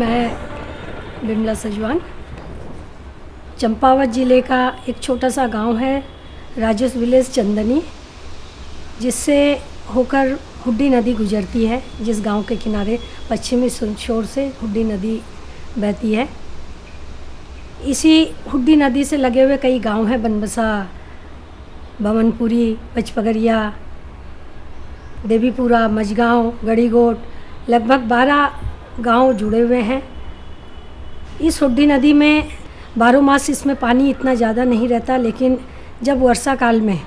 मैं बिमला सजवान। चंपावत ज़िले का एक छोटा सा गांव है राजेश विलेज चंदनी, जिससे होकर हुड्डी नदी गुजरती है, जिस गांव के किनारे पश्चिमी छोर से हुड्डी नदी बहती है। इसी हुड्डी नदी से लगे हुए कई गांव हैं, बनबसा, भवनपुरी, पचपगरिया, देवीपुरा, मझगांव, गढ़ीगोट, लगभग 12 गांव जुड़े हुए हैं। इस हुड्डी नदी में 12 मास इसमें पानी इतना ज़्यादा नहीं रहता, लेकिन जब वर्षा काल में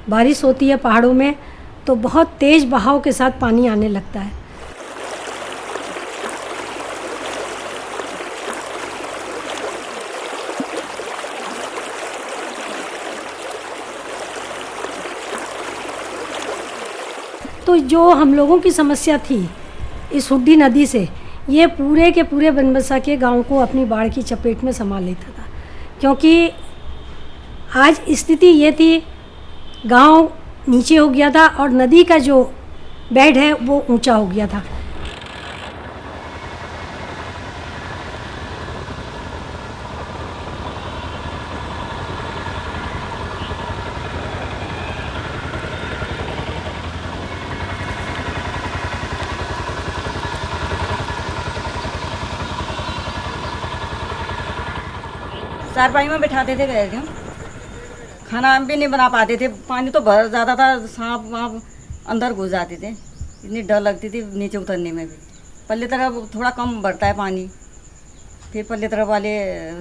बारिश होती है पहाड़ों में तो बहुत तेज़ बहाव के साथ पानी आने लगता है। तो जो हम लोगों की समस्या थी इस हुड्डी नदी से, ये पूरे के पूरे बनबसा के गांव को अपनी बाढ़ की चपेट में समा लेता था, क्योंकि आज स्थिति ये थी, गांव नीचे हो गया था और नदी का जो बेड है वो ऊंचा हो गया था। चारपाई में बैठाते थे, गए थे, खाना हम भी नहीं बना पाते थे, पानी तो बहुत ज़्यादा था, सांप वाप अंदर घुस जाते थे, इतनी डर लगती थी नीचे उतरने में भी। पल्ले तरफ थोड़ा कम बढ़ता है पानी, फिर पल्ले तरफ वाले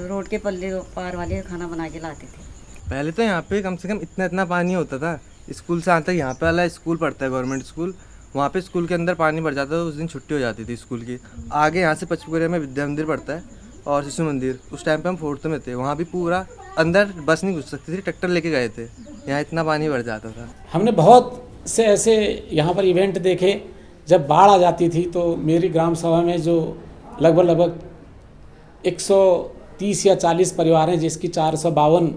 रोड के पल्ले पार वाले खाना बना के लाते थे। पहले तो यहाँ पे कम से कम इतना पानी होता था, स्कूल से आता यहाँ पे वाला स्कूल पढ़ता है गवर्नमेंट स्कूल, वहाँ पे स्कूल के अंदर पानी भर जाता था, उस दिन छुट्टी हो जाती थी स्कूल की। आगे यहाँ से पचपगरिया में विद्या मंदिर पड़ता है और शिशु मंदिर, उस टाइम पे हम 4th में थे, वहाँ भी पूरा अंदर बस नहीं घुस सकती थी, ट्रैक्टर लेके गए थे, यहाँ इतना पानी भर जाता था। हमने बहुत से ऐसे यहाँ पर इवेंट देखे, जब बाढ़ आ जाती थी तो मेरी ग्राम सभा में जो लगभग 130 या 40 परिवार हैं, जिसकी 452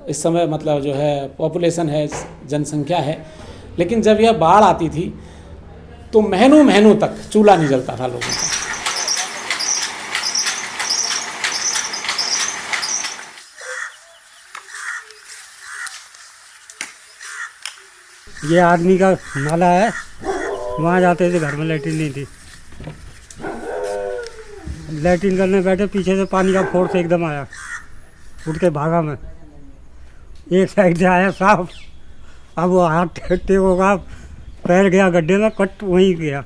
इस समय मतलब जो है पॉपुलेशन है, जनसंख्या है। लेकिन जब यह बाढ़ आती थी तो महीनों तक चूल्हा नहीं जलता था लोगों का। ये आदमी का नाला है, वहाँ जाते थे, घर में लैट्रिन नहीं थी, लैट्रिन करने बैठे, पीछे से पानी का फोर्स एकदम आया, उठ के भागा मैं, एक साइड से आया साफ, अब वो हाथ टेक होगा, पैर गया गड्ढे में, कट वहीं गया।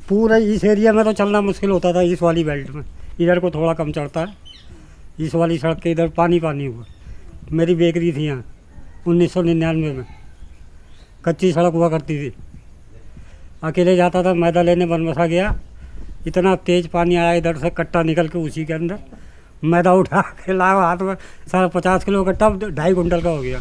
पूरे इस एरिया में तो चलना मुश्किल होता था, इस वाली बेल्ट में, इधर को थोड़ा कम चढ़ता है, इस वाली सड़क के इधर पानी हुआ। मेरी बेकरी थी यहाँ 1999 में, कच्ची सड़क हुआ करती थी, अकेले जाता था, मैदा लेने बनबसा गया, इतना तेज़ पानी आया, इधर से कट्टा निकल के उसी के अंदर मैदा उठा के लाया हाथ में, सारा 50 किलो कट्टा 2.5 कुंटल का हो गया।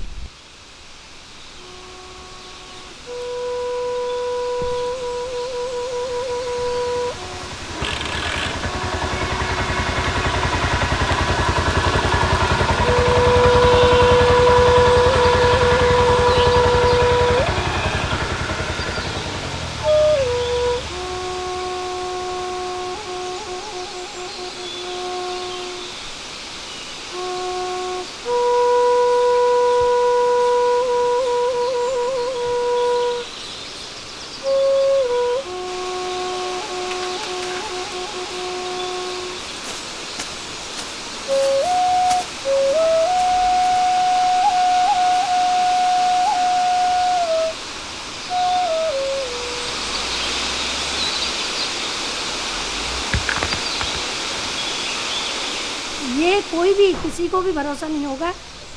ये कोई भी किसी को भी भरोसा नहीं होगा,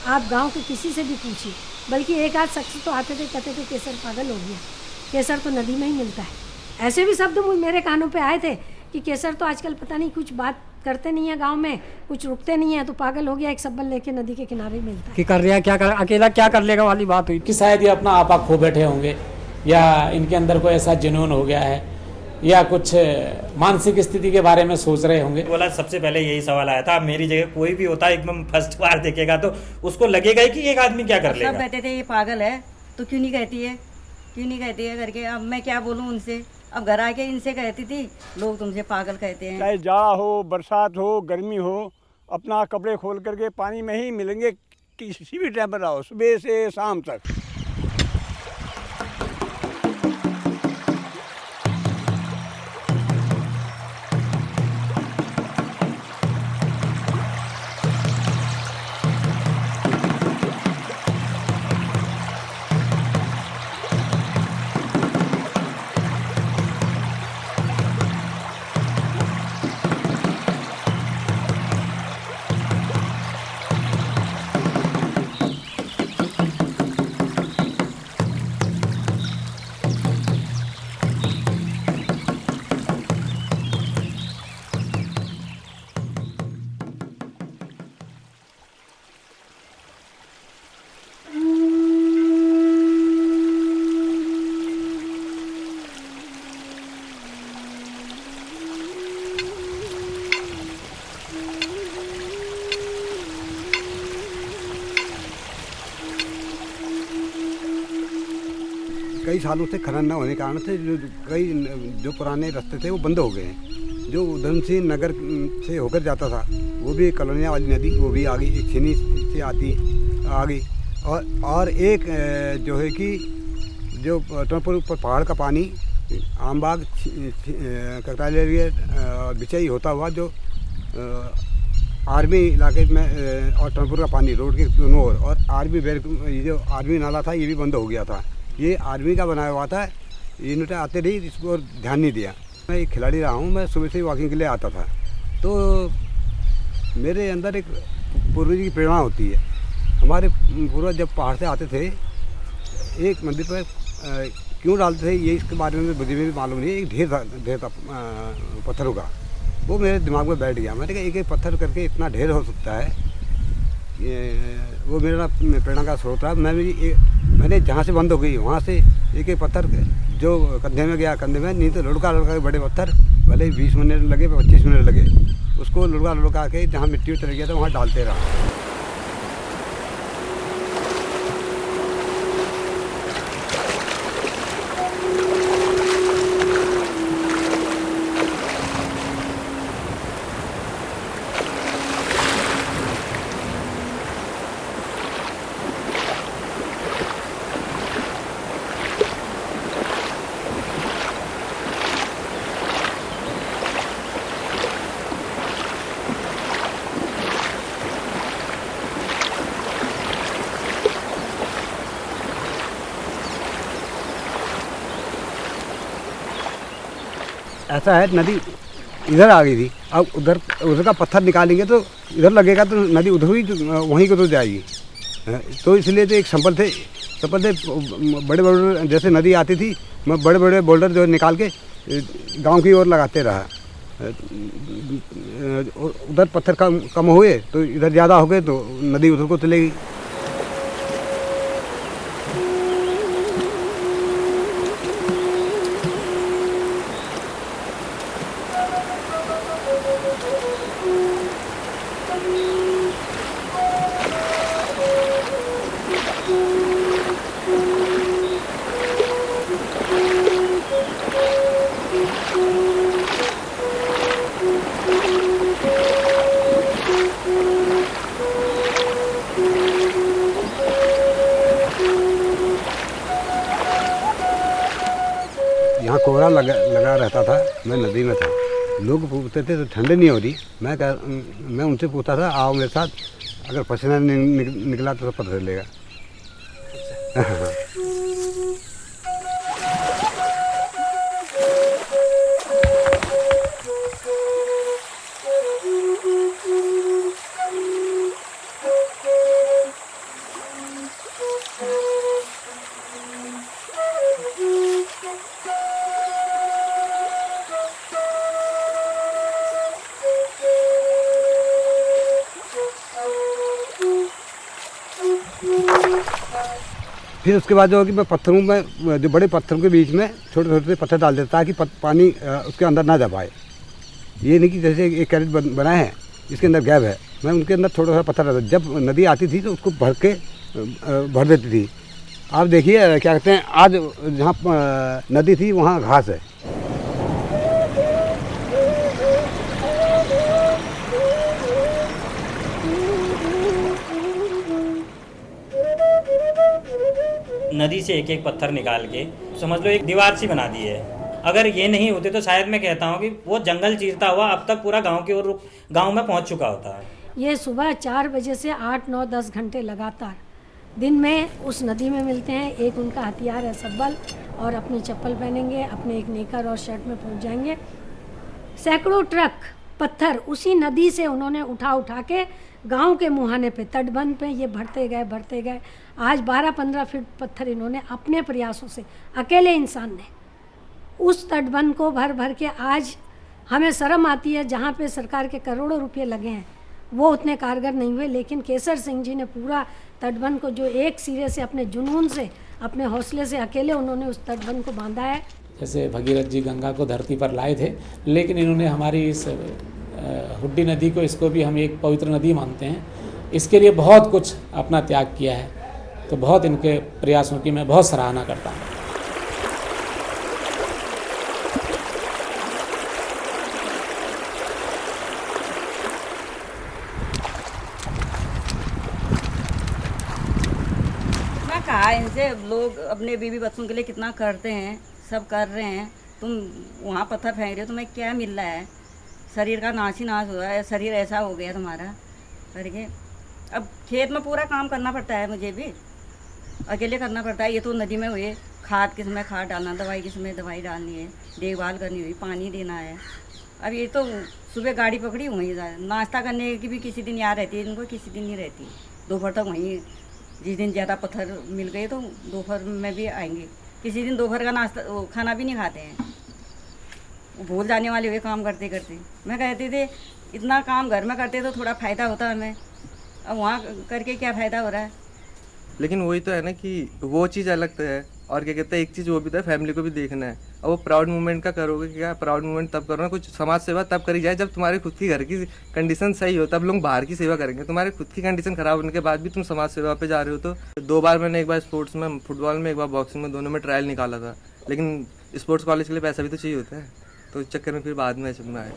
आप गांव के किसी से भी पूछिए, बल्कि एक आध शख्स तो आते थे, कहते थे केसर पागल हो गया, केसर तो नदी में ही मिलता है। ऐसे भी शब्द मेरे कानों पे आए थे कि केसर तो आजकल पता नहीं कुछ बात करते नहीं है, गांव में कुछ रुकते नहीं है, तो पागल हो गया, एक सब्बल लेके नदी के किनारे मिलता है। कि कर रहा क्या कर, अकेला क्या कर लेगा वाली बात हुई कि शायद ये अपना आपा खो बैठे होंगे, या इनके अंदर कोई ऐसा जुनून हो गया है, या कुछ मानसिक स्थिति के बारे में सोच रहे होंगे। बोला सबसे पहले यही सवाल आया था, मेरी जगह कोई भी होता एकदम फर्स्ट बार देखेगा तो उसको लगेगा कि एक आदमी क्या कर लेगा। सब कहते थे ये पागल है, तो क्यों नहीं कहती है, क्यों नहीं कहती है करके। अब मैं क्या बोलूँ उनसे, अब घर आके इनसे कहती थी, लोग तुमसे पागल कहते हैं। चाहे जाड़ा हो, बरसात हो, गर्मी हो, अपना कपड़े खोल करके पानी में ही मिलेंगे, किसी भी टाइम पर आओ, सुबह से शाम तक। कई सालों से खनन न होने के कारण से जो पुराने रास्ते थे वो बंद हो गए हैं। जो उधर से नगर से होकर जाता था वो भी कॉलोनिया वाली नदी वो भी आ गई, एक छीनी से आ गई। और एक जो है कि जो टनपुर पर पहाड़ का पानी आमबाग ककराली एरिया बिचई होता हुआ जो आर्मी इलाके में और टनपुर का पानी रोड के दोनों ओर और आर्मी ये जो आर्मी नाला था ये भी बंद हो गया था। ये आर्मी का बनाया हुआ था, इन्होंने आते नहीं इसको ध्यान नहीं दिया। मैं एक खिलाड़ी रहा हूँ, मैं सुबह से वॉकिंग के लिए आता था, तो मेरे अंदर एक पूर्वज की प्रेरणा होती है। हमारे पूर्वज जब पहाड़ से आते थे एक मंदिर पर क्यों डालते थे ये इसके बारे में मुझे भी मालूम नहीं। एक ढेर था पत्थरों का, वो मेरे दिमाग में बैठ गया। मैंने कहा एक एक पत्थर करके इतना ढेर हो सकता है, वो मेरा प्रेरणा का स्रोत था। मैंने जहाँ से बंद हो गई वहाँ से एक एक पत्थर जो कंधे में गया कंधे में, नहीं तो लुढ़का के बड़े पत्थर भले ही 20 मिनट लगे 25 मिनट लगे, उसको लुढ़का के जहाँ मिट्टी उतर गया था वहाँ डालते रहा। ऐसा है, नदी इधर आ गई थी, अब उधर का पत्थर निकालेंगे तो इधर लगेगा तो नदी उधर ही वहीं को तो जाएगी। तो इसलिए तो एक संपल थे बड़े बड़े जैसे नदी आती थी, मैं बड़े बड़े बोल्डर जो निकाल के गांव की ओर लगाते रहा। उधर पत्थर कम हुए तो इधर ज़्यादा हो गए तो नदी उधर को चलेगी। यहाँ कोहरा लगा रहता था, मैं नदी में था। लोग पूछते थे तो ठंड नहीं हो रही, मैं उनसे पूछता था आओ मेरे साथ, अगर पसीना निकला तो पता चलेगा। फिर उसके बाद जो है कि मैं पत्थरों में जो बड़े पत्थरों के बीच में छोटे छोटे पत्थर डाल देता ताकि पानी उसके अंदर ना जा पाए। ये नहीं कि जैसे एक कैरेट बनाए हैं इसके अंदर गैप है, मैं उनके अंदर थोड़ा सा पत्थर रहता। जब नदी आती थी तो उसको भर देती थी। आप देखिए क्या कहते हैं, आज जहाँ नदी थी वहाँ घास है, नदी से एक एक पत्थर निकाल के समझ लो एक दीवार सी बना दी है। अगर ये नहीं होते तो शायद मैं कहता हूँ कि वो जंगल चीरता हुआ अब तक पूरा गांव की ओर गांव में पहुँच चुका होता है। ये सुबह 4 बजे से 8, 9, 10 घंटे लगातार दिन में उस नदी में मिलते हैं। एक उनका हथियार है सब्बल, और अपनी चप्पल पहनेंगे, अपने एक नेकर और शर्ट में पहुंच जाएंगे। सैकड़ों ट्रक पत्थर उसी नदी से उन्होंने उठा के गांव के मुहाने पे, तटबंध पे ये भरते गए। आज 12-15 फीट पत्थर इन्होंने अपने प्रयासों से, अकेले इंसान ने उस तटबंध को भर के, आज हमें शर्म आती है जहाँ पे सरकार के करोड़ों रुपए लगे हैं वो उतने कारगर नहीं हुए। लेकिन केसर सिंह जी ने पूरा तटबंध को जो एक सिरे से अपने जुनून से, अपने हौसले से अकेले उन्होंने उस तटबंध को बांधा है। जैसे भगीरथ जी गंगा को धरती पर लाए थे, लेकिन इन्होंने हमारी इस हुड्डी नदी को, इसको भी हम एक पवित्र नदी मानते हैं, इसके लिए बहुत कुछ अपना त्याग किया है। तो बहुत इनके प्रयासों की मैं बहुत सराहना करता हूँ। कहा इनसे, लोग अपने बीवी बच्चों के लिए कितना करते हैं, सब कर रहे हैं, तुम वहाँ पत्थर फेंक रहे हो, तुम्हें क्या मिल रहा है? शरीर का नाश ही नाश हो रहा है, शरीर ऐसा हो गया तुम्हारा करके। अब खेत में पूरा काम करना पड़ता है, मुझे भी अकेले करना पड़ता है। ये तो नदी में हुए, खाद के समय खाद डालना, दवाई के समय दवाई डालनी है, देखभाल करनी हुई, पानी देना है। अब ये तो सुबह गाड़ी पकड़ी वहीं नाश्ता करने की भी किसी दिन यहाँ रहती है इनको, किसी दिन नहीं रहती। दोपहर तक वहीं, जिस दिन ज़्यादा पत्थर मिल गए तो दोपहर में भी आएंगे। किसी दिन दोपहर का नाश्ता खाना भी नहीं खाते हैं, भूल जाने वाले हुए काम करते करते। मैं कहते थे इतना काम घर में करते तो थोड़ा फ़ायदा होता हमें, अब वहाँ करके क्या फ़ायदा हो रहा है? लेकिन वही तो है ना कि वो चीज़ अलग तो है, और क्या कहते हैं, एक चीज़ वो भी तो है, फैमिली को भी देखना है। अब वो प्राउड मूवमेंट का करोगे क्या? प्राउड मूवमेंट तब करो ना, कुछ समाज सेवा तब करी जाए जब तुम्हारे खुद की घर की कंडीशन सही हो, तब लोग बाहर की सेवा करेंगे। तुम्हारे खुद की कंडीशन खराब होने के बाद भी तुम समाज सेवा पे जा रहे हो। तो 2 बार मैंने, एक बार स्पोर्ट्स में, फुटबॉल में, एक बार बॉक्सिंग में, दोनों में ट्रायल निकाला था। लेकिन स्पोर्ट्स कॉलेज के लिए पैसा भी तो चाहिए होता है, तो इस चक्कर में फिर बाद में चलना है।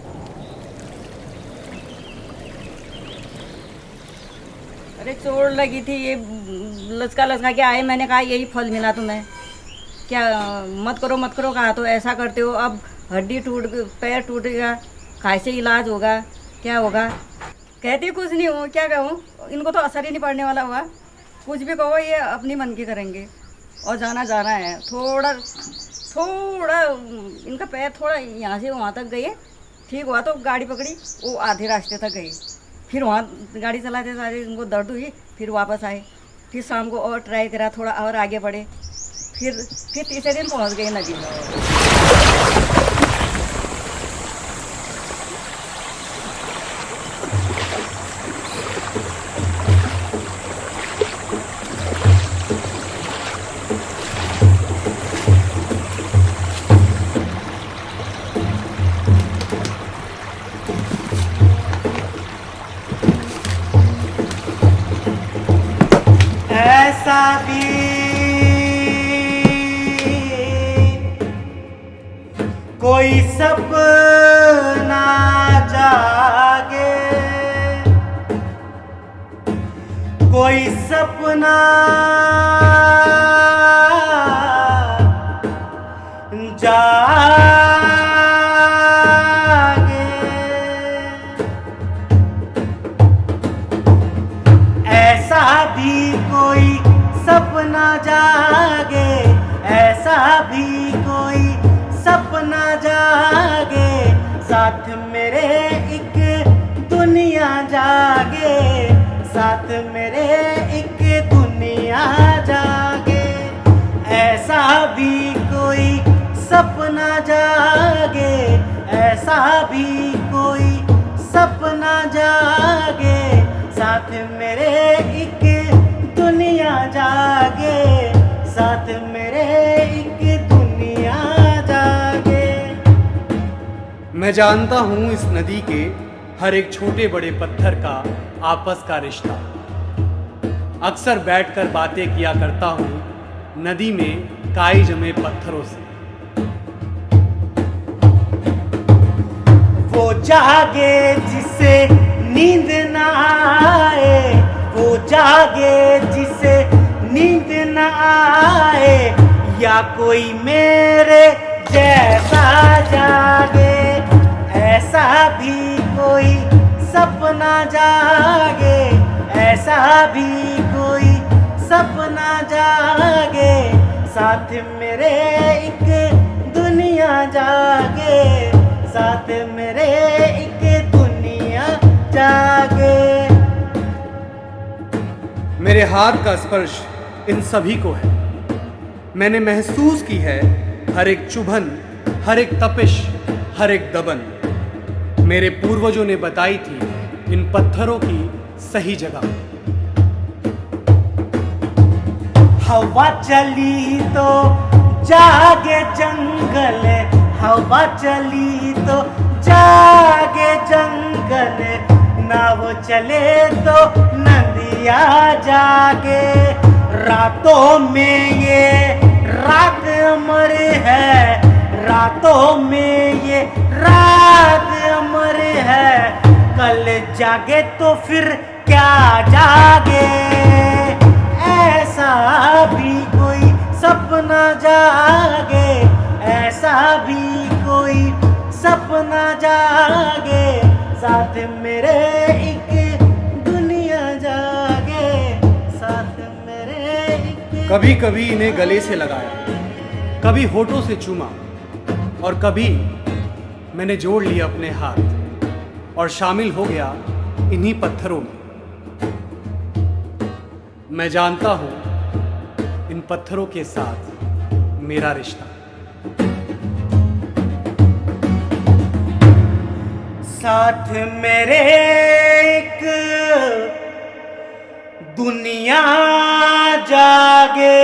अरे चोट लगी थी, ये लचका के आए, मैंने कहा यही फल मिला तुम्हें, क्या मत करो कहा तो ऐसा करते हो। अब हड्डी टूट, पैर टूट गया, कैसे इलाज होगा, क्या होगा? कहती कुछ नहीं हो, क्या कहूँ, इनको तो असर ही नहीं पड़ने वाला हुआ। कुछ भी कहो ये अपनी मन की करेंगे, और जाना है। थोड़ा इनका पैर थोड़ा यहाँ से वहाँ तक गई, ठीक हुआ तो गाड़ी पकड़ी, वो आधे रास्ते तक गई, फिर वहाँ गाड़ी चलाते इनको दर्द हुई, फिर वापस आए, फिर शाम को और ट्राई करा, थोड़ा और आगे बढ़े, फिर तीसरे दिन पहुँच गए नदी में। ऐसा भी कोई सपना जागे, कोई सपना जागे, ऐसा भी कोई सपना जागे, ऐसा भी कोई सपना जागे, साथ मेरे एक दुनिया जागे, साथ मेरे एक दुनिया जागे। ऐसा भी कोई सपना जागे, ऐसा भी कोई सपना जागे, साथ मेरे एक दुनिया जागे, साथ मेरे एक दुनिया जागे। मैं जानता हूँ इस नदी के हर एक छोटे बड़े पत्थर का आपस का रिश्ता। अक्सर बैठकर बातें किया करता हूँ नदी में काई जमे पत्थरों से। वो जागे जिसे नींद ना आए, वो जागे जिसे नींद न आए या कोई मेरे जैसा जागे, ऐसा भी कोई सपना जागे, ऐसा भी कोई सपना जागे, साथ मेरे एक दुनिया जागे, साथ मेरे एक दुनिया जागे। मेरे हाथ का स्पर्श इन सभी को है। मैंने महसूस की है हर एक चुभन, हर एक तपिश, हर एक दबन। मेरे पूर्वजों ने बताई थी इन पत्थरों की सही जगह। हवा चली तो जागे जंगल, हवा चली तो जागे जंगल, नाव चले तो नदिया जागे, रातों में ये रात अमर है, रातों में ये रात अमर है, कल जागे तो फिर क्या जागे, ऐसा भी कोई सपना जागे, ऐसा भी कोई सपना जागे, साथ मेरे एक दुनिया जागे, साथ मेरे एक। कभी कभी इन्हें गले से लगाया, कभी होठों से चूमा, और कभी मैंने जोड़ लिए अपने हाथ और शामिल हो गया इन्हीं पत्थरों में। मैं जानता हूं इन पत्थरों के साथ मेरा रिश्ता। साथ मेरे एक दुनिया जागे,